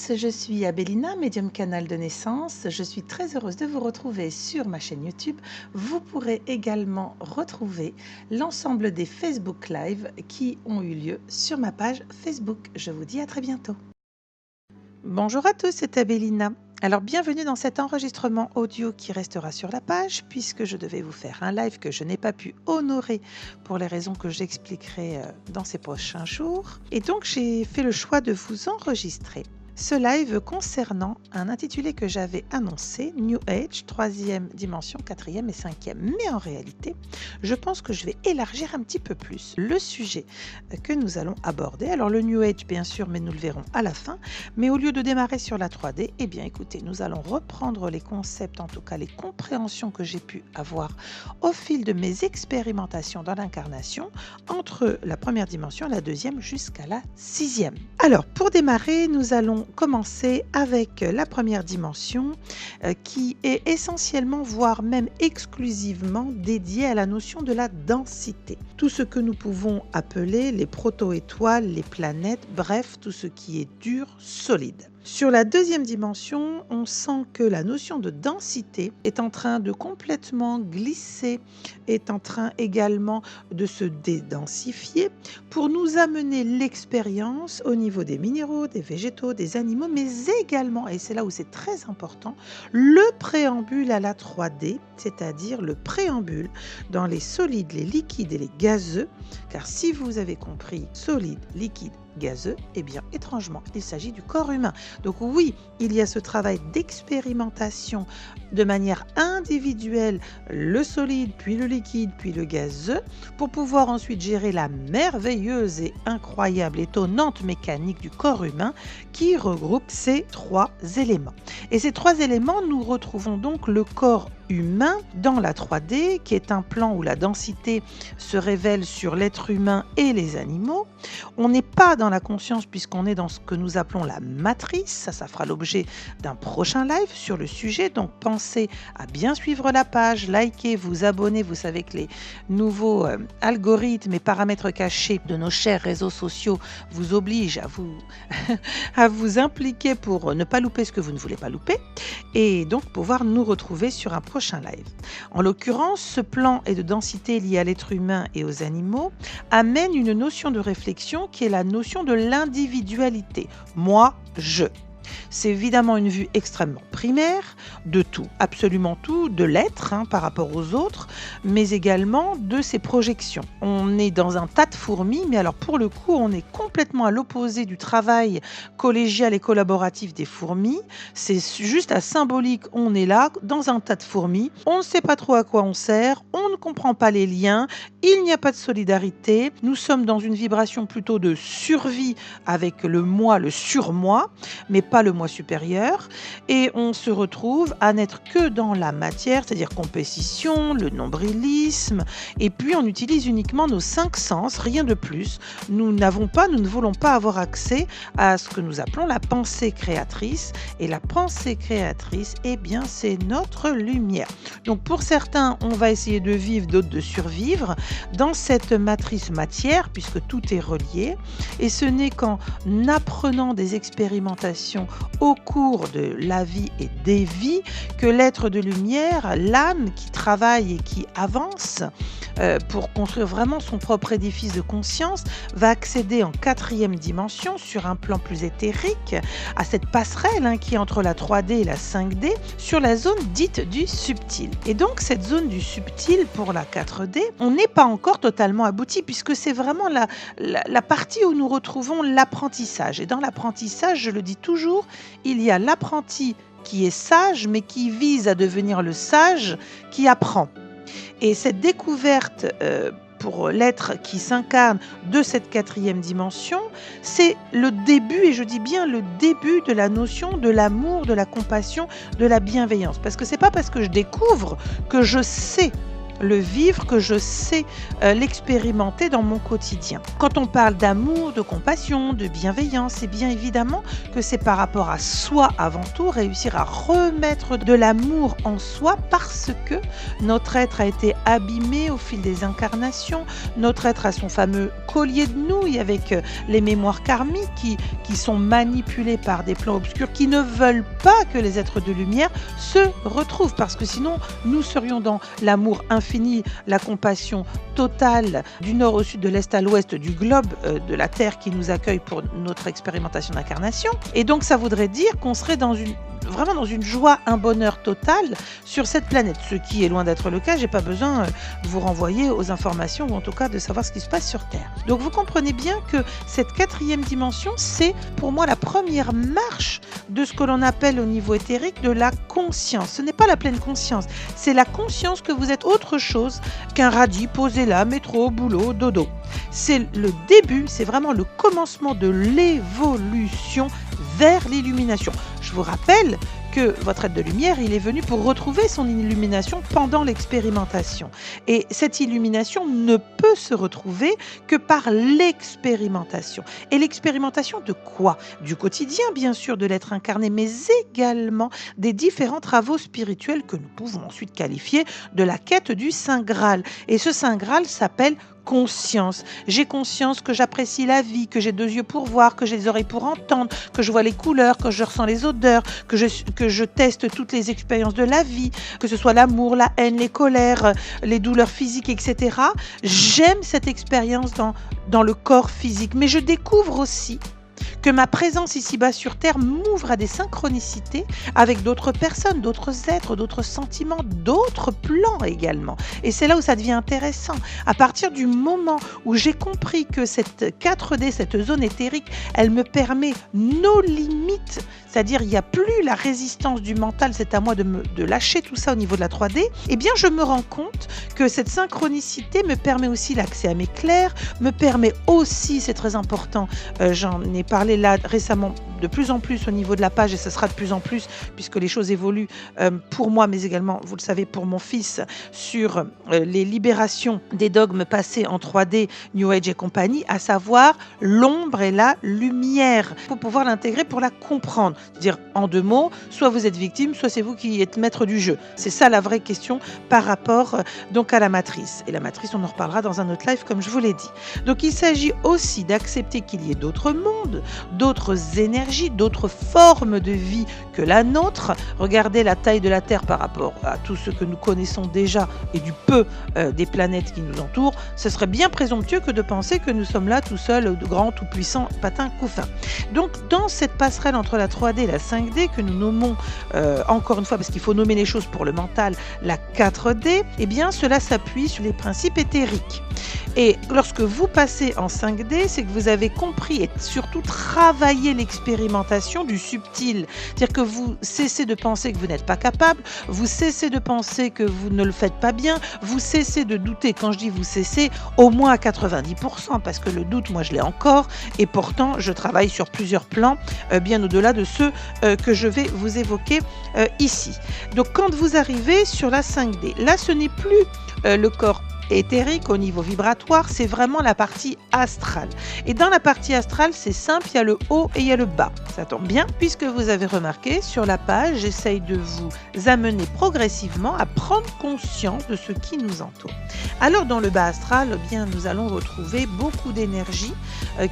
tous, je suis Abélina, médium canal de naissance. Je suis très heureuse de vous retrouver sur ma chaîne YouTube. Vous pourrez également retrouver l'ensemble des Facebook Live qui ont eu lieu sur ma page Facebook. Je vous dis à très bientôt. Bonjour à tous, c'est Abélina. Alors bienvenue dans cet enregistrement audio qui restera sur la page puisque je devais vous faire un live que je n'ai pas pu honorer pour les raisons que j'expliquerai dans ces prochains jours. Et donc j'ai fait le choix de vous enregistrer ce live concernant un intitulé que j'avais annoncé, New Age, 3e dimension, 4e et 5e. Mais en réalité, je pense que je vais élargir un petit peu plus le sujet que nous allons aborder. Alors le New Age, bien sûr, mais nous le verrons à la fin. Mais au lieu de démarrer sur la 3D, eh bien écoutez, nous allons reprendre les concepts, en tout cas les compréhensions que j'ai pu avoir au fil de mes expérimentations dans l'incarnation, entre la première dimension, la 2e jusqu'à la 6e. Alors pour démarrer, nous allons commencer avec la première dimension qui est essentiellement, voire même exclusivement dédiée à la notion de la densité. Tout ce que nous pouvons appeler les proto-étoiles, les planètes, bref, tout ce qui est dur, solide. Sur la 2e dimension, on sent que la notion de densité est en train de complètement glisser, est en train également de se dédensifier pour nous amener l'expérience au niveau des minéraux, des végétaux, des animaux, mais également, et c'est là où c'est très important, le préambule à la 3D, c'est-à-dire le préambule dans les solides, les liquides et les gazeux, car si vous avez compris, solide, liquide, gazeux, eh bien étrangement, il s'agit du corps humain. Donc oui, il y a ce travail d'expérimentation de manière individuelle, le solide, puis le liquide, puis le gazeux, pour pouvoir ensuite gérer la merveilleuse et incroyable, étonnante mécanique du corps humain qui regroupe ces 3 éléments. Et ces 3 éléments, nous retrouvons donc le corps humain dans la 3D, qui est un plan où la densité se révèle sur l'être humain et les animaux. On n'est pas dans la conscience puisqu'on est dans ce que nous appelons la matrice. Ça fera l'objet d'un prochain live sur le sujet. Donc pensez à bien suivre la page, liker, vous abonner. Vous savez que les nouveaux algorithmes et paramètres cachés de nos chers réseaux sociaux vous obligent à vous impliquer pour ne pas louper ce que vous ne voulez pas louper et donc pouvoir nous retrouver sur un prochain live. En l'occurrence, ce plan et de densité lié à l'être humain et aux animaux amène une notion de réflexion qui est la notion de l'individualité. Moi, je. C'est évidemment une vue extrêmement primaire de tout, absolument tout, de l'être par rapport aux autres, mais également de ses projections. On est dans un tas de fourmis, mais alors pour le coup, on est complètement à l'opposé du travail collégial et collaboratif des fourmis. C'est juste à symbolique, on est là, dans un tas de fourmis, on ne sait pas trop à quoi on sert, on ne comprend pas les liens, il n'y a pas de solidarité, nous sommes dans une vibration plutôt de survie avec le moi, le surmoi, mais pas le moi supérieur, et on se retrouve à n'être que dans la matière, c'est-à-dire compétition, le nombrilisme, et puis on utilise uniquement nos 5 sens, rien de plus. Nous ne voulons pas avoir accès à ce que nous appelons la pensée créatrice, et la pensée créatrice, eh bien c'est notre lumière. Donc pour certains, on va essayer de vivre, d'autres de survivre dans cette matrice matière, puisque tout est relié, et ce n'est qu'en apprenant des expérimentations au cours de la vie et des vies que l'être de lumière, l'âme qui travaille et qui avance pour construire vraiment son propre édifice de conscience, va accéder en 4e dimension sur un plan plus éthérique à cette passerelle qui est entre la 3D et la 5D sur la zone dite du subtil. Et donc cette zone du subtil pour la 4D, on n'est pas encore totalement abouti puisque c'est vraiment la partie où nous retrouvons l'apprentissage. Et dans l'apprentissage, je le dis toujours, il y a l'apprenti qui est sage, mais qui vise à devenir le sage qui apprend. Et cette découverte pour l'être qui s'incarne de cette 4e dimension, c'est le début, et je dis bien le début de la notion de l'amour, de la compassion, de la bienveillance. Parce que c'est pas parce que je découvre que je sais le vivre, que je sais l'expérimenter dans mon quotidien. Quand on parle d'amour, de compassion, de bienveillance, c'est bien évidemment que c'est par rapport à soi avant tout, réussir à remettre de l'amour en soi parce que notre être a été abîmé au fil des incarnations, notre être a son fameux collier de nouilles avec les mémoires karmiques qui sont manipulées par des plans obscurs qui ne veulent pas que les êtres de lumière se retrouvent parce que sinon nous serions dans l'amour infini, la compassion totale du nord au sud, de l'est à l'ouest du globe de la Terre qui nous accueille pour notre expérimentation d'incarnation. Et donc ça voudrait dire qu'on serait vraiment dans une joie, un bonheur total sur cette planète. Ce qui est loin d'être le cas, j'ai pas besoin de vous renvoyer aux informations ou en tout cas de savoir ce qui se passe sur Terre. Donc vous comprenez bien que cette 4e dimension, c'est pour moi la première marche de ce que l'on appelle au niveau éthérique de la conscience. Ce n'est pas la pleine conscience, c'est la conscience que vous êtes autre chose qu'un radis posé là, métro, boulot, dodo. C'est le début, c'est vraiment le commencement de l'évolution vers l'illumination. Je vous rappelle que votre être de lumière, il est venu pour retrouver son illumination pendant l'expérimentation. Et cette illumination ne peut se retrouver que par l'expérimentation. Et l'expérimentation de quoi? Du quotidien, bien sûr, de l'être incarné, mais également des différents travaux spirituels que nous pouvons ensuite qualifier de la quête du Saint Graal. Et ce Saint Graal s'appelle conscience. J'ai conscience que j'apprécie la vie, que j'ai 2 yeux pour voir, que j'ai des oreilles pour entendre, que je vois les couleurs, que je ressens les odeurs, que je teste toutes les expériences de la vie, que ce soit l'amour, la haine, les colères, les douleurs physiques, etc. J'aime cette expérience dans le corps physique, mais je découvre aussi que ma présence ici-bas sur Terre m'ouvre à des synchronicités avec d'autres personnes, d'autres êtres, d'autres sentiments, d'autres plans également. Et c'est là où ça devient intéressant. À partir du moment où j'ai compris que cette 4D, cette zone éthérique, elle me permet nos limites, c'est-à-dire il n'y a plus la résistance du mental, c'est à moi de lâcher tout ça au niveau de la 3D, eh bien je me rends compte que cette synchronicité me permet aussi l'accès à mes clairs, me permet aussi, c'est très important, j'en ai parlé là récemment de plus en plus au niveau de la page et ce sera de plus en plus puisque les choses évoluent pour moi mais également, vous le savez, pour mon fils sur les libérations des dogmes passés en 3D, New Age et compagnie, à savoir l'ombre et la lumière pour pouvoir l'intégrer, pour la comprendre. C'est-à-dire en 2 mots, soit vous êtes victime, soit c'est vous qui êtes maître du jeu. C'est ça la vraie question par rapport donc à la matrice. Et la matrice, on en reparlera dans un autre live comme je vous l'ai dit. Donc il s'agit aussi d'accepter qu'il y ait d'autres mondes, d'autres énergies, d'autres formes de vie que la nôtre. Regardez la taille de la Terre par rapport à tout ce que nous connaissons déjà et du peu des planètes qui nous entourent. Ce serait bien présomptueux que de penser que nous sommes là tout seuls, grands, tout puissants, patins, couffins. Donc dans cette passerelle entre la 3D et la 5D que nous nommons, encore une fois, parce qu'il faut nommer les choses pour le mental, la 4D, eh bien cela s'appuie sur les principes éthériques. Et lorsque vous passez en 5D, c'est que vous avez compris et surtout travaillé l'expérimentation du subtil. C'est-à-dire que vous cessez de penser que vous n'êtes pas capable, vous cessez de penser que vous ne le faites pas bien, vous cessez de douter. Quand je dis vous cessez, au moins à 90%, parce que le doute, moi je l'ai encore, et pourtant je travaille sur plusieurs plans, bien au-delà de ceux que je vais vous évoquer ici. Donc quand vous arrivez sur la 5D, là ce n'est plus le corps éthérique au niveau vibratoire, c'est vraiment la partie astrale. Et dans la partie astrale, c'est simple, il y a le haut et il y a le bas. Ça tombe bien, puisque vous avez remarqué sur la page, j'essaye de vous amener progressivement à prendre conscience de ce qui nous entoure. Alors dans le bas astral, eh bien, nous allons retrouver beaucoup d'énergies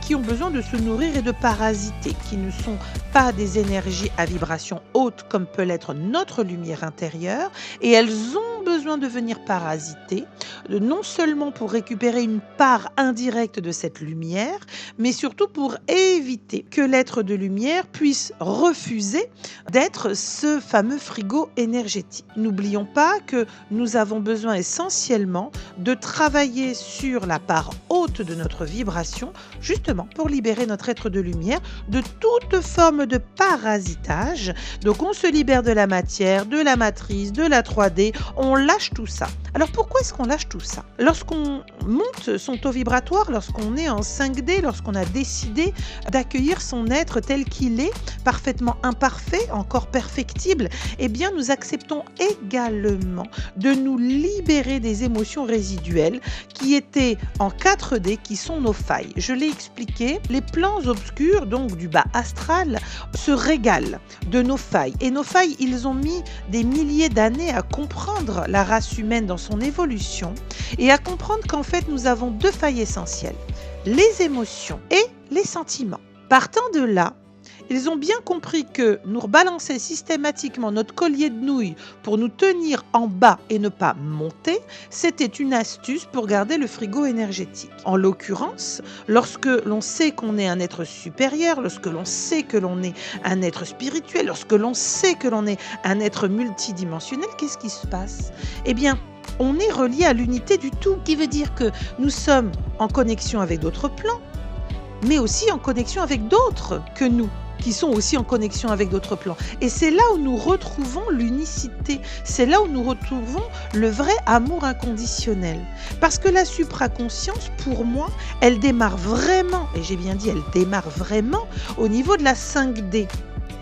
qui ont besoin de se nourrir et de parasiter, qui ne sont pas des énergies à vibration haute comme peut l'être notre lumière intérieure, et elles ont besoin de venir parasiter, non seulement pour récupérer une part indirecte de cette lumière, mais surtout pour éviter que l'être de lumière puisse refuser d'être ce fameux frigo énergétique. N'oublions pas que nous avons besoin essentiellement de travailler sur la part haute de notre vibration, justement pour libérer notre être de lumière de toute forme de parasitage. Donc on se libère de la matière, de la matrice, de la 3D, on lâche tout ça. Alors pourquoi est-ce qu'on lâche tout ça? Lorsqu'on monte son taux vibratoire lorsqu'on est en 5D, lorsqu'on a décidé d'accueillir son être tel qu'il est, parfaitement imparfait, encore perfectible. Eh bien, nous acceptons également de nous libérer des émotions résiduelles qui étaient en 4D, qui sont nos failles. Je l'ai expliqué, les plans obscurs, donc du bas astral, se régalent de nos failles. Et nos failles, ils ont mis des milliers d'années à comprendre la race humaine dans son évolution et à comprendre qu'en fait, nous avons deux failles essentielles, les émotions et les sentiments. Partant de là, ils ont bien compris que nous rebalancer systématiquement notre collier de nouilles pour nous tenir en bas et ne pas monter, c'était une astuce pour garder le frigo énergétique. En l'occurrence, lorsque l'on sait qu'on est un être supérieur, lorsque l'on sait que l'on est un être spirituel, lorsque l'on sait que l'on est un être multidimensionnel, qu'est-ce qui se passe ? Eh bien, on est relié à l'unité du tout, qui veut dire que nous sommes en connexion avec d'autres plans, mais aussi en connexion avec d'autres que nous, qui sont aussi en connexion avec d'autres plans. Et c'est là où nous retrouvons l'unicité, c'est là où nous retrouvons le vrai amour inconditionnel. Parce que la supraconscience, pour moi, elle démarre vraiment, et j'ai bien dit, elle démarre vraiment au niveau de la 5D.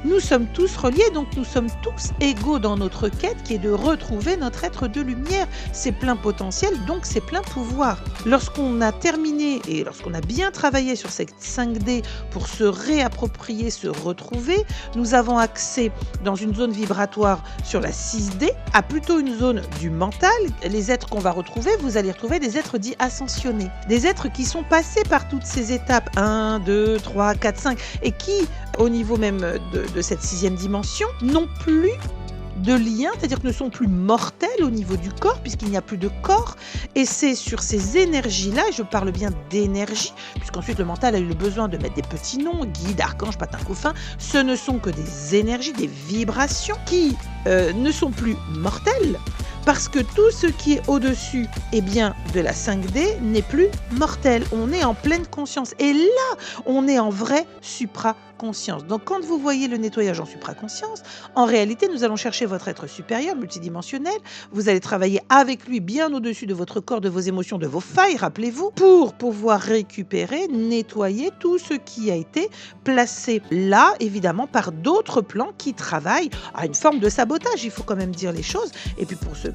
Nous sommes tous reliés, donc nous sommes tous égaux dans notre quête qui est de retrouver notre être de lumière, ses pleins potentiels, donc ses pleins pouvoirs. Lorsqu'on a terminé et lorsqu'on a bien travaillé sur cette 5D pour se réapproprier, se retrouver, nous avons accès dans une zone vibratoire sur la 6D à plutôt une zone du mental. Les êtres qu'on va retrouver, vous allez retrouver des êtres dits ascensionnés, des êtres qui sont passés par toutes ces étapes, 1, 2, 3, 4, 5, et qui, au niveau même de cette 6e dimension, n'ont plus de lien, c'est-à-dire que ne sont plus mortels au niveau du corps, puisqu'il n'y a plus de corps. Et c'est sur ces énergies-là, je parle bien d'énergie, puisqu'ensuite le mental a eu le besoin de mettre des petits noms, guide, archange, patin, couffin, ce ne sont que des énergies, des vibrations qui ne sont plus mortelles, parce que tout ce qui est au-dessus de la 5D n'est plus mortel. On est en pleine conscience. Et là, on est en vraie supraconscience. Donc, quand vous voyez le nettoyage en supraconscience, en réalité, nous allons chercher votre être supérieur, multidimensionnel. Vous allez travailler avec lui bien au-dessus de votre corps, de vos émotions, de vos failles, rappelez-vous, pour pouvoir récupérer, nettoyer tout ce qui a été placé là, évidemment, par d'autres plans qui travaillent à une forme de sabotage. Il faut quand même dire les choses. Et puis, pour ceux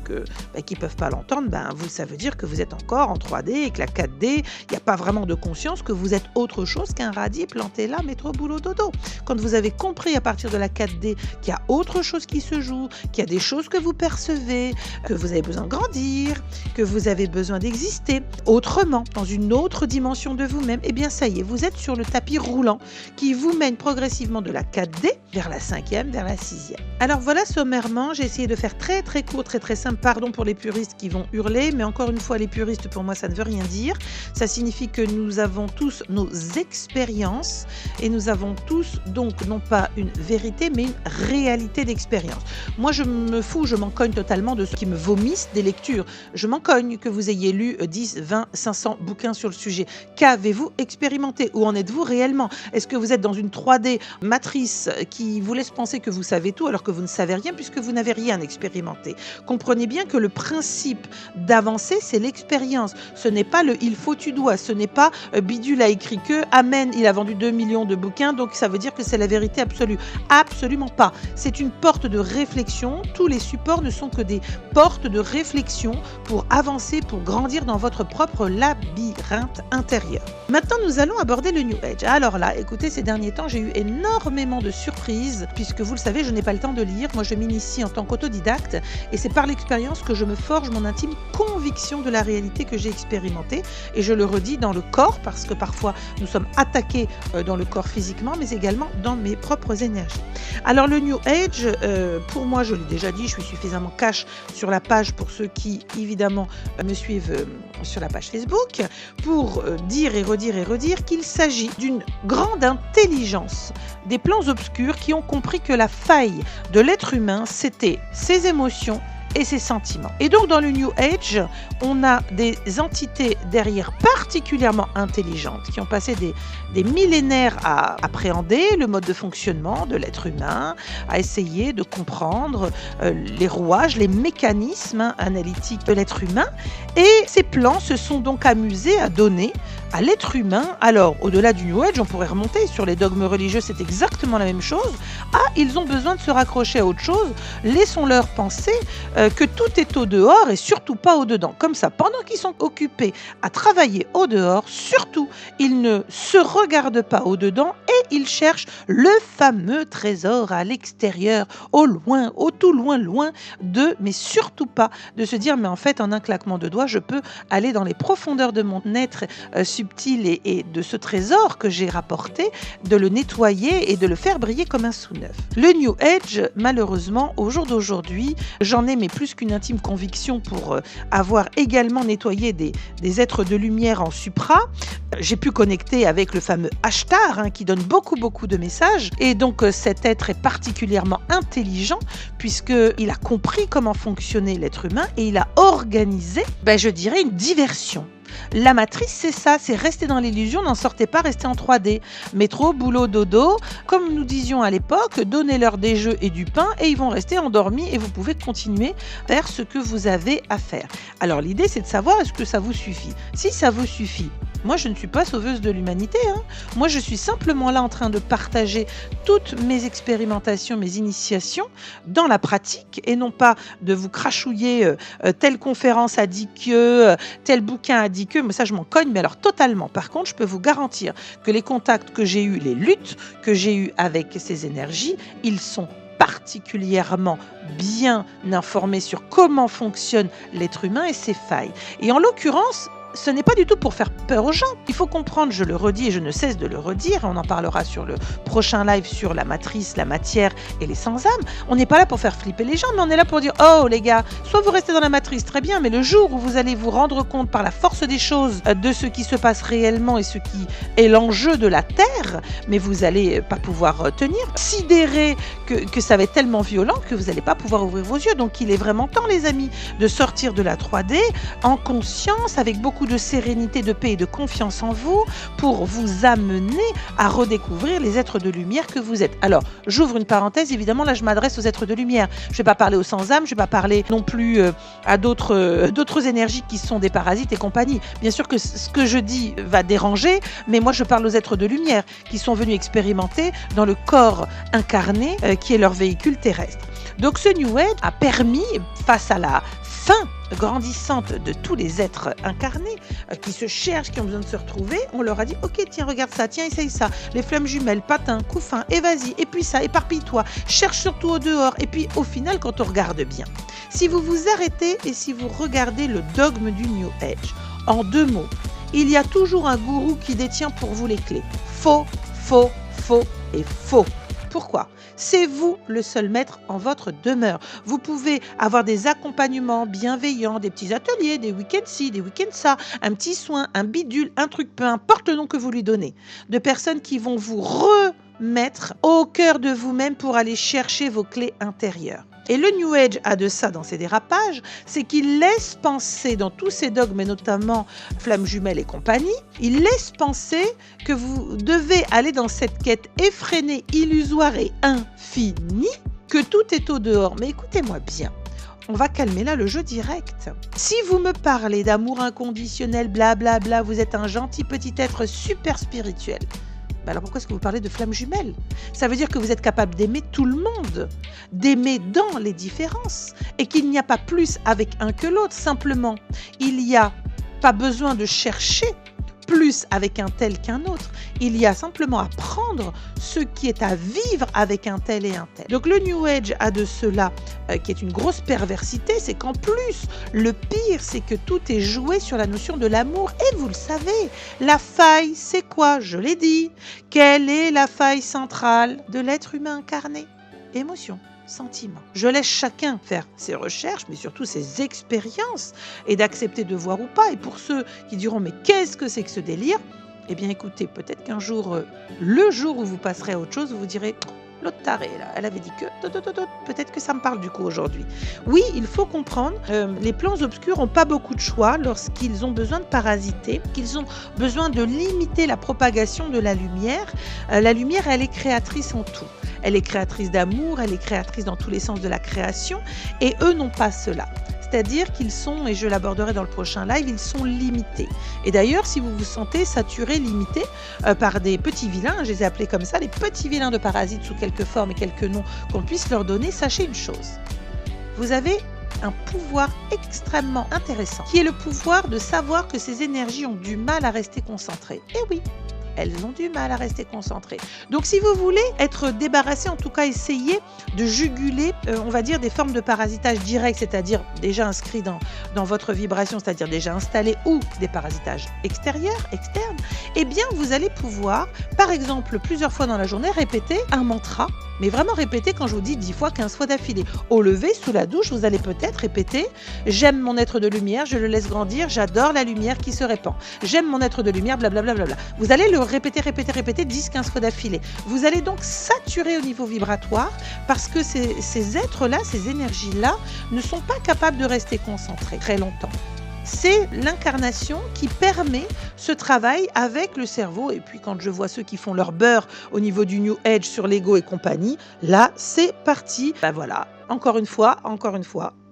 qui ne peuvent pas l'entendre, ça veut dire que vous êtes encore en 3D et que la 4D, il n'y a pas vraiment de conscience que vous êtes autre chose qu'un radis planté là, métro, boulot, dodo. Quand vous avez compris à partir de la 4D qu'il y a autre chose qui se joue, qu'il y a des choses que vous percevez, que vous avez besoin de grandir, que vous avez besoin d'exister autrement, dans une autre dimension de vous-même, eh bien ça y est, vous êtes sur le tapis roulant qui vous mène progressivement de la 4D vers la 5e, vers la 6e. Alors voilà, sommairement, j'ai essayé de faire très très court, très très simple. Pardon pour les puristes qui vont hurler, mais encore une fois, les puristes, pour moi, ça ne veut rien dire. Ça signifie que nous avons tous nos expériences et nous avons tous, donc, non pas une vérité, mais une réalité d'expérience. Moi, je me fous, je m'en cogne totalement de ceux qui me vomissent des lectures. Je m'en cogne que vous ayez lu 10, 20, 500 bouquins sur le sujet. Qu'avez-vous expérimenté? Où en êtes-vous réellement? Est-ce que vous êtes dans une 3D matrice qui vous laisse penser que vous savez tout alors que vous ne savez rien puisque vous n'avez rien expérimenté? Comprenez bien que le principe d'avancer, c'est l'expérience. Ce n'est pas le « il faut, tu dois ». Ce n'est pas Bidule a écrit que « Amen, il a vendu 2 millions de bouquins, donc ça veut dire que c'est la vérité absolue ». Absolument pas. C'est une porte de réflexion. Tous les supports ne sont que des portes de réflexion pour avancer, pour grandir dans votre propre labyrinthe intérieur. Maintenant, nous allons aborder le New Age. Alors là, écoutez, ces derniers temps, j'ai eu énormément de surprises, puisque vous le savez, je n'ai pas le temps de lire. Moi, je m'initie en tant qu'autodidacte, et c'est par l'expérience que je me forge mon intime conviction de la réalité que j'ai expérimentée. Et je le redis dans le corps, parce que parfois, nous sommes attaqués dans le corps physiquement, mais également dans mes propres énergies. Alors, le New Age, pour moi, je l'ai déjà dit, je suis suffisamment cash sur la page pour ceux qui, évidemment, me suivent sur la page Facebook, pour dire et redire qu'il s'agit d'une grande intelligence des plans obscurs qui ont compris que la faille de l'être humain, c'était ses émotions et ses sentiments. Et donc dans le New Age, on a des entités derrière particulièrement intelligentes qui ont passé des millénaires à appréhender le mode de fonctionnement de l'être humain, à essayer de comprendre les rouages, les mécanismes analytiques de l'être humain. Et ces plans se sont donc amusés à donner à l'être humain, alors au-delà du New Age, on pourrait remonter sur les dogmes religieux, c'est exactement la même chose. Ah, ils ont besoin de se raccrocher à autre chose, laissons-leur penser que tout est au dehors et surtout pas au dedans. Comme ça, pendant qu'ils sont occupés à travailler au dehors, surtout, ils ne se regardent pas au dedans et ils cherchent le fameux trésor à l'extérieur, au loin, au tout loin, loin d'eux, mais surtout pas de se dire, mais en fait, en un claquement de doigts, je peux aller dans les profondeurs de mon être subtil et de ce trésor que j'ai rapporté, de le nettoyer et de le faire briller comme un sous-neuf. Le New Age, malheureusement, au jour d'aujourd'hui, j'en ai mais plus qu'une intime conviction pour avoir également nettoyé des êtres de lumière en supra. J'ai pu connecter avec le fameux Ashtar qui donne beaucoup de messages et donc cet être est particulièrement intelligent puisqu'il a compris comment fonctionnait l'être humain et il a organisé, je dirais, une diversion. La matrice, c'est ça, c'est rester dans l'illusion, n'en sortez pas, restez en 3D. Métro, boulot, dodo, comme nous disions à l'époque, donnez-leur des jeux et du pain et ils vont rester endormis et vous pouvez continuer à faire ce que vous avez à faire. Alors l'idée, c'est de savoir est-ce que ça vous suffit. Si ça vous suffit, moi, je ne suis pas sauveuse de l'humanité. Moi, je suis simplement là en train de partager toutes mes expérimentations, mes initiations dans la pratique et non pas de vous crachouiller telle conférence a dit que, tel bouquin a dit que, mais ça, je m'en cogne, mais alors totalement. Par contre, je peux vous garantir que les contacts que j'ai eus, les luttes que j'ai eues avec ces énergies, ils sont particulièrement bien informés sur comment fonctionne l'être humain et ses failles. Et en l'occurrence, ce n'est pas du tout pour faire peur aux gens. Il faut comprendre, je le redis et je ne cesse de le redire, on en parlera sur le prochain live sur la matrice, la matière et les sans-âme. On n'est pas là pour faire flipper les gens, mais on est là pour dire, oh les gars, soit vous restez dans la matrice, très bien, mais le jour où vous allez vous rendre compte par la force des choses de ce qui se passe réellement et ce qui est l'enjeu de la Terre, mais vous n'allez pas pouvoir tenir, sidérer que ça va être tellement violent que vous n'allez pas pouvoir ouvrir vos yeux. Donc il est vraiment temps, les amis, de sortir de la 3D en conscience, avec beaucoup de sérénité, de paix et de confiance en vous pour vous amener à redécouvrir les êtres de lumière que vous êtes. Alors, j'ouvre une parenthèse, évidemment, là je m'adresse aux êtres de lumière. Je ne vais pas parler aux sans-âme, je ne vais pas parler non plus à d'autres énergies qui sont des parasites et compagnie. Bien sûr que ce que je dis va déranger, mais moi je parle aux êtres de lumière qui sont venus expérimenter dans le corps incarné qui est leur véhicule terrestre. Donc ce New Age a permis, face à la fin grandissante de tous les êtres incarnés qui se cherchent, qui ont besoin de se retrouver, on leur a dit ok, tiens, regarde ça, tiens, essaye ça, les flammes jumelles, patins, couffins, et vas-y, et puis ça, éparpille-toi, cherche surtout au dehors. Et puis au final, quand on regarde bien, si vous vous arrêtez et si vous regardez le dogme du New Age, en 2 mots, il y a toujours un gourou qui détient pour vous les clés. Faux, faux, faux et faux. Pourquoi ? C'est vous le seul maître en votre demeure. Vous pouvez avoir des accompagnements bienveillants, des petits ateliers, des week-ends ci, des week-ends ça, un petit soin, un bidule, un truc, peu importe le nom que vous lui donnez, de personnes qui vont vous remettre au cœur de vous-même pour aller chercher vos clés intérieures. Et le New Age a de ça dans ses dérapages, c'est qu'il laisse penser dans tous ses dogmes, et notamment Flammes jumelles et compagnie, il laisse penser que vous devez aller dans cette quête effrénée, illusoire et infinie, que tout est au dehors. Mais écoutez-moi bien, on va calmer là le jeu direct. Si vous me parlez d'amour inconditionnel, blablabla, vous êtes un gentil petit être super spirituel. Alors pourquoi est-ce que vous parlez de flammes jumelles ? Ça veut dire que vous êtes capable d'aimer tout le monde, d'aimer dans les différences, et qu'il n'y a pas plus avec un que l'autre. Simplement, il n'y a pas besoin de chercher plus avec un tel qu'un autre. Il y a simplement à prendre ce qui est à vivre avec un tel et un tel. Donc le New Age a de cela qui est une grosse perversité, c'est qu'en plus, le pire, c'est que tout est joué sur la notion de l'amour. Et vous le savez, la faille, c'est quoi ? Je l'ai dit. Quelle est la faille centrale de l'être humain incarné ? Émotion. Sentiment. Je laisse chacun faire ses recherches, mais surtout ses expériences, et d'accepter de voir ou pas. Et pour ceux qui diront mais qu'est-ce que c'est que ce délire ? Eh bien écoutez, peut-être qu'un jour, le jour où vous passerez à autre chose, vous vous direz l'autre tarée, là, elle avait dit que... Peut-être que ça me parle du coup aujourd'hui. Oui, il faut comprendre, les plans obscurs n'ont pas beaucoup de choix lorsqu'ils ont besoin de parasiter, qu'ils ont besoin de limiter la propagation de la lumière. La lumière, elle est créatrice en tout. Elle est créatrice d'amour, elle est créatrice dans tous les sens de la création, et eux n'ont pas cela. C'est-à-dire qu'ils sont, et je l'aborderai dans le prochain live, ils sont limités. Et d'ailleurs, si vous vous sentez saturé, limité par des petits vilains, je les ai appelés comme ça, les petits vilains de parasites sous quelques formes et quelques noms qu'on puisse leur donner, sachez une chose. Vous avez un pouvoir extrêmement intéressant, qui est le pouvoir de savoir que ces énergies ont du mal à rester concentrées. Et oui, elles ont du mal à rester concentrées. Donc si vous voulez être débarrassé, en tout cas essayez de juguler, on va dire, des formes de parasitage direct, c'est-à-dire déjà inscrits dans votre vibration, c'est-à-dire déjà installés, ou des parasitages extérieurs, externes, eh bien vous allez pouvoir, par exemple, plusieurs fois dans la journée, répéter un mantra, mais vraiment répéter, quand je vous dis 10 fois, 15 fois d'affilée. Au lever, sous la douche, vous allez peut-être répéter « J'aime mon être de lumière, je le laisse grandir, j'adore la lumière qui se répand. J'aime mon être de lumière, blablabla. » Vous allez le répéter 10-15 fois d'affilée. Vous allez donc saturer au niveau vibratoire parce que ces êtres-là, ces énergies-là, ne sont pas capables de rester concentrés très longtemps. C'est l'incarnation qui permet ce travail avec le cerveau. Et puis quand je vois ceux qui font leur beurre au niveau du New Age sur l'ego et compagnie, là c'est parti. Ben voilà, encore une fois,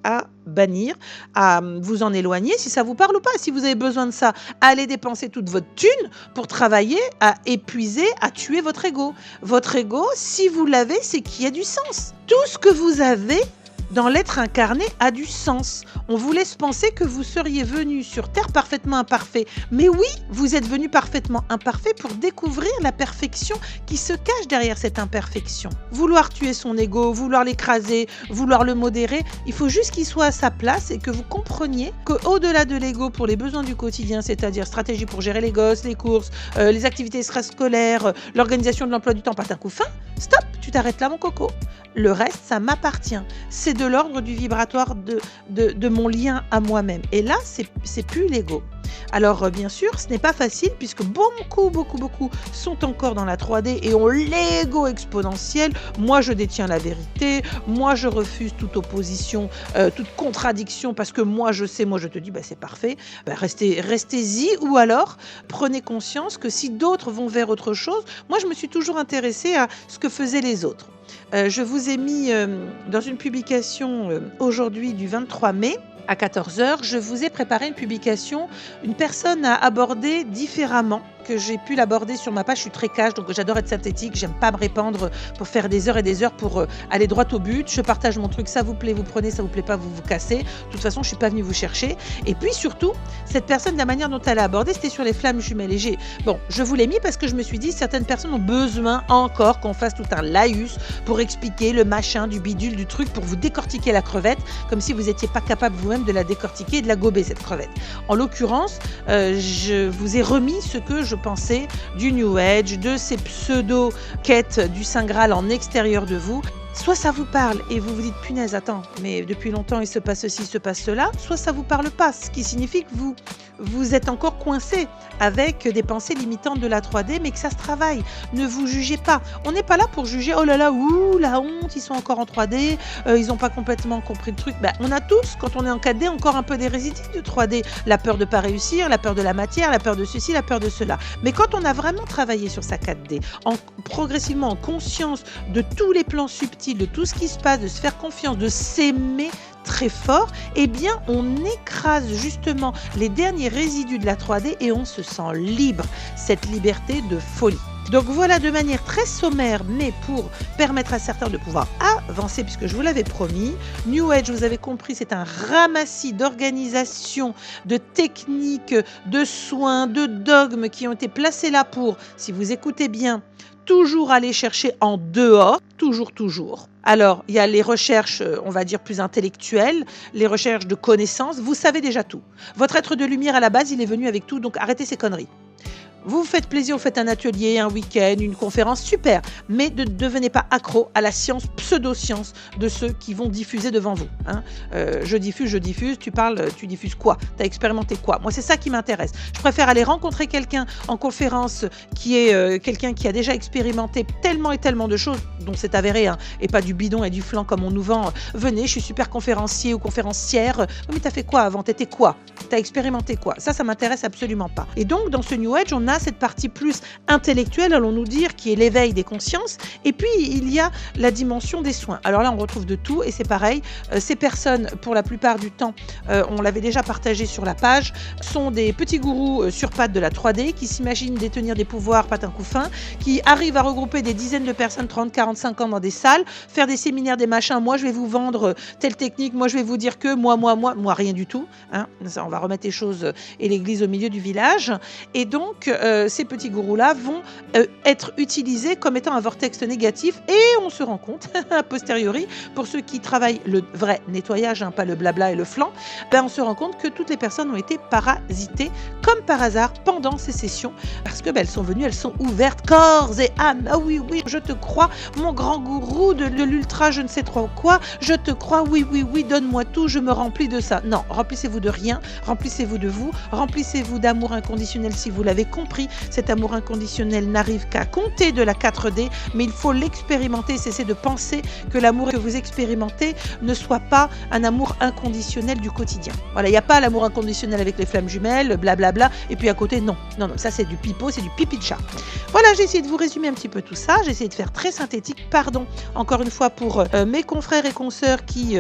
à bannir, à vous en éloigner si ça vous parle ou pas. Si vous avez besoin de ça, allez dépenser toute votre thune pour travailler à épuiser, à tuer votre ego. Votre ego, si vous l'avez, c'est qu'il y a du sens. Tout ce que vous avez dans l'être incarné a du sens. On vous laisse penser que vous seriez venu sur Terre parfaitement imparfait. Mais oui, vous êtes venu parfaitement imparfait pour découvrir la perfection qui se cache derrière cette imperfection. Vouloir tuer son ego, vouloir l'écraser, vouloir le modérer, il faut juste qu'il soit à sa place et que vous compreniez qu'au-delà de l'ego pour les besoins du quotidien, c'est-à-dire stratégie pour gérer les gosses, les courses, les activités extrascolaires, l'organisation de l'emploi du temps, pas d'un coup fin, stop, tu t'arrêtes là mon coco. Le reste, ça m'appartient. C'est de l'ordre du vibratoire de mon lien à moi-même. Et là, c'est plus l'ego. Alors, bien sûr, ce n'est pas facile puisque beaucoup sont encore dans la 3D et ont l'ego exponentiel. Moi, je détiens la vérité. Moi, je refuse toute opposition, toute contradiction parce que moi, je sais, moi, je te dis, c'est parfait. Restez-y ou alors prenez conscience que si d'autres vont vers autre chose, moi, je me suis toujours intéressée à ce que faisaient les autres. Je vous ai mis dans une publication aujourd'hui du 23 mai, à 14h, je vous ai préparé une publication, une personne à aborder différemment, que j'ai pu l'aborder sur ma page. Je suis très cash, donc j'adore être synthétique, j'aime pas me répandre pour faire des heures et des heures pour aller droit au but. Je partage mon truc, ça vous plaît, vous prenez, ça vous plaît pas, vous vous cassez. De toute façon, je suis pas venue vous chercher. Et puis surtout, cette personne, la manière dont elle a abordé, c'était sur les flammes jumelles. Et je vous l'ai mis parce que je me suis dit, certaines personnes ont besoin encore qu'on fasse tout un laïus pour expliquer le machin, du bidule, du truc, pour vous décortiquer la crevette, comme si vous n'étiez pas capable vous-même de la décortiquer et de la gober, cette crevette. En l'occurrence, je vous ai remis ce que je pensais du New Age, de ces pseudo-quêtes du Saint Graal en extérieur de vous. Soit ça vous parle et vous vous dites punaise, attends, mais depuis longtemps il se passe ceci, il se passe cela, soit ça vous parle pas, ce qui signifie que vous êtes encore coincé avec des pensées limitantes de la 3D, mais que ça se travaille. Ne vous jugez pas. On n'est pas là pour juger, oh là là, ouh, la honte, ils sont encore en 3D, ils n'ont pas complètement compris le truc. On a tous, quand on est en 4D, encore un peu des résidus de 3D. La peur de ne pas réussir, la peur de la matière, la peur de ceci, la peur de cela. Mais quand on a vraiment travaillé sur sa 4D, progressivement en conscience de tous les plans subtils, de tout ce qui se passe, de se faire confiance, de s'aimer très fort, eh bien on écrase justement les derniers résidus de la 3D et on se sent libre, cette liberté de folie. Donc voilà, de manière très sommaire, mais pour permettre à certains de pouvoir avancer, puisque je vous l'avais promis, New Age, vous avez compris, c'est un ramassis d'organisations, de techniques, de soins, de dogmes qui ont été placés là pour, si vous écoutez bien, toujours aller chercher en dehors, toujours. Alors, il y a les recherches, on va dire, plus intellectuelles, les recherches de connaissances, vous savez déjà tout. Votre être de lumière à la base, il est venu avec tout, donc arrêtez ces conneries. Vous vous faites plaisir, vous faites un atelier, un week-end, une conférence, super. Mais ne devenez pas accro à la science, pseudo-science de ceux qui vont diffuser devant vous. Hein. Je diffuse, tu parles, tu diffuses quoi? Tu as expérimenté quoi? Moi, c'est ça qui m'intéresse. Je préfère aller rencontrer quelqu'un en conférence qui est quelqu'un qui a déjà expérimenté tellement et tellement de choses, dont c'est avéré, hein, et pas du bidon et du flan comme on nous vend. Venez, je suis super conférencier ou conférencière. Mais tu as fait quoi avant? Tu étais quoi? Tu as expérimenté quoi? Ça m'intéresse absolument pas. Et donc, dans ce New Age, on a cette partie plus intellectuelle, allons-nous dire, qui est l'éveil des consciences. Et puis, il y a la dimension des soins. Alors là, on retrouve de tout et c'est pareil. Ces personnes, pour la plupart du temps, on l'avait déjà partagé sur la page, sont des petits gourous sur pattes de la 3D qui s'imaginent détenir des pouvoirs patin coup fin, qui arrivent à regrouper des dizaines de personnes 30, 45 ans dans des salles, faire des séminaires, des machins. Moi, je vais vous vendre telle technique. Moi, je vais vous dire que moi, rien du tout. Hein. Ça, on va remettre les choses et l'église au milieu du village. Et donc, ces petits gourous-là vont être utilisés comme étant un vortex négatif et on se rend compte, a posteriori, pour ceux qui travaillent le vrai nettoyage, hein, pas le blabla et le flan, ben on se rend compte que toutes les personnes ont été parasitées comme par hasard pendant ces sessions parce que ben, elles sont venues, elles sont ouvertes, corps et âme. Ah oui, je te crois, mon grand gourou de l'ultra je ne sais trop quoi, je te crois, oui, donne-moi tout, je me remplis de ça. Non, remplissez-vous de rien, remplissez-vous de vous, remplissez-vous d'amour inconditionnel si vous l'avez compris. Cet amour inconditionnel n'arrive qu'à compter de la 4D, mais il faut l'expérimenter, cesser de penser que l'amour que vous expérimentez ne soit pas un amour inconditionnel du quotidien. Voilà, il n'y a pas l'amour inconditionnel avec les flammes jumelles, blablabla, et puis à côté, non, ça c'est du pipeau, c'est du pipi de chat. Voilà, j'ai essayé de vous résumer un petit peu tout ça, j'ai essayé de faire très synthétique, pardon, encore une fois pour mes confrères et consoeurs qui,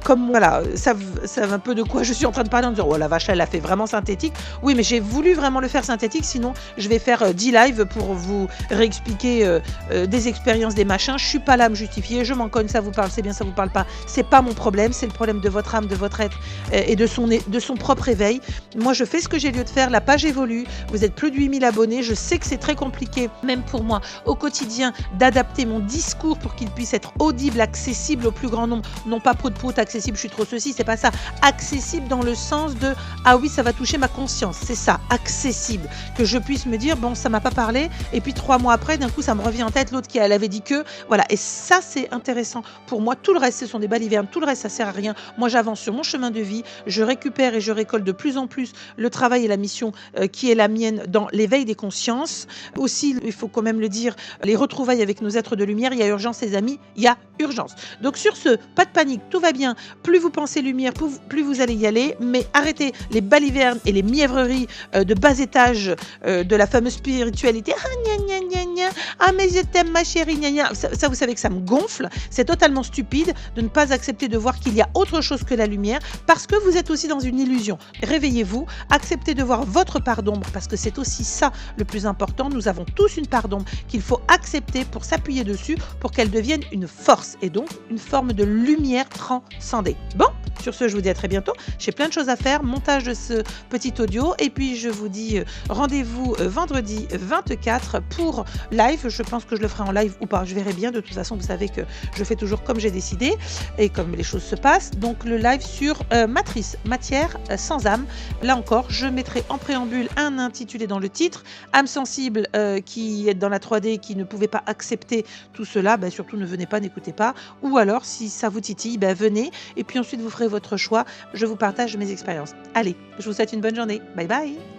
comme voilà, savent un peu de quoi je suis en train de parler en disant, oh la vache, elle a fait vraiment synthétique. Oui, mais j'ai voulu vraiment le faire synthétique, sinon je vais faire 10 lives pour vous réexpliquer des expériences, des machins. Je suis pas là à me justifier, je m'en cogne, ça vous parle, c'est bien, ça vous parle pas, c'est pas mon problème, c'est le problème de votre âme, de votre être et de son propre éveil. Moi, je fais ce que j'ai lieu de faire, la page évolue, vous êtes plus de 8000 abonnés, je sais que c'est très compliqué, même pour moi, au quotidien, d'adapter mon discours pour qu'il puisse être audible, accessible au plus grand nombre, non pas prout, accessible, je suis trop ceci, c'est pas ça, accessible dans le sens de, ah oui, ça va toucher ma conscience, c'est ça, accessible, que je puisse me dire, bon, ça m'a pas parlé, et puis 3 mois après, d'un coup, ça me revient en tête, l'autre qui elle avait dit que, voilà, et ça, c'est intéressant. Pour moi, tout le reste, ce sont des balivernes, tout le reste, ça sert à rien. Moi, j'avance sur mon chemin de vie, je récupère et je récolte de plus en plus le travail et la mission qui est la mienne dans l'éveil des consciences. Aussi, il faut quand même le dire, les retrouvailles avec nos êtres de lumière, il y a urgence, les amis, il y a urgence. Donc sur ce, pas de panique, tout va bien. Plus vous pensez lumière, plus vous allez y aller, mais arrêtez les balivernes et les mièvreries de bas étage de la fameuse spiritualité. Ah, gna, gna, gna, gna. Ah, mais je t'aime ma chérie, gna, gna. Ça, vous savez que ça me gonfle. C'est totalement stupide de ne pas accepter de voir qu'il y a autre chose que la lumière parce que vous êtes aussi dans une illusion. Réveillez-vous, acceptez de voir votre part d'ombre parce que c'est aussi ça le plus important. Nous avons tous une part d'ombre qu'il faut accepter pour s'appuyer dessus pour qu'elle devienne une force et donc une forme de lumière transcendée. Bon, sur ce, je vous dis à très bientôt. J'ai plein de choses à faire, montage de ce petit audio et puis je vous dis rendez-vous vendredi 24 pour live. Je pense que je le ferai en live ou pas, je verrai bien. De toute façon, vous savez que je fais toujours comme j'ai décidé et comme les choses se passent. Donc le live sur Matrice, matière sans âme. Là encore, je mettrai en préambule un intitulé dans le titre. Âme sensible qui est dans la 3D, qui ne pouvait pas accepter tout cela, ben surtout ne venez pas, n'écoutez pas. Ou alors, si ça vous titille, ben venez et puis ensuite vous ferez votre choix. Je vous partage mes expériences. Allez, je vous souhaite une bonne journée. Bye bye.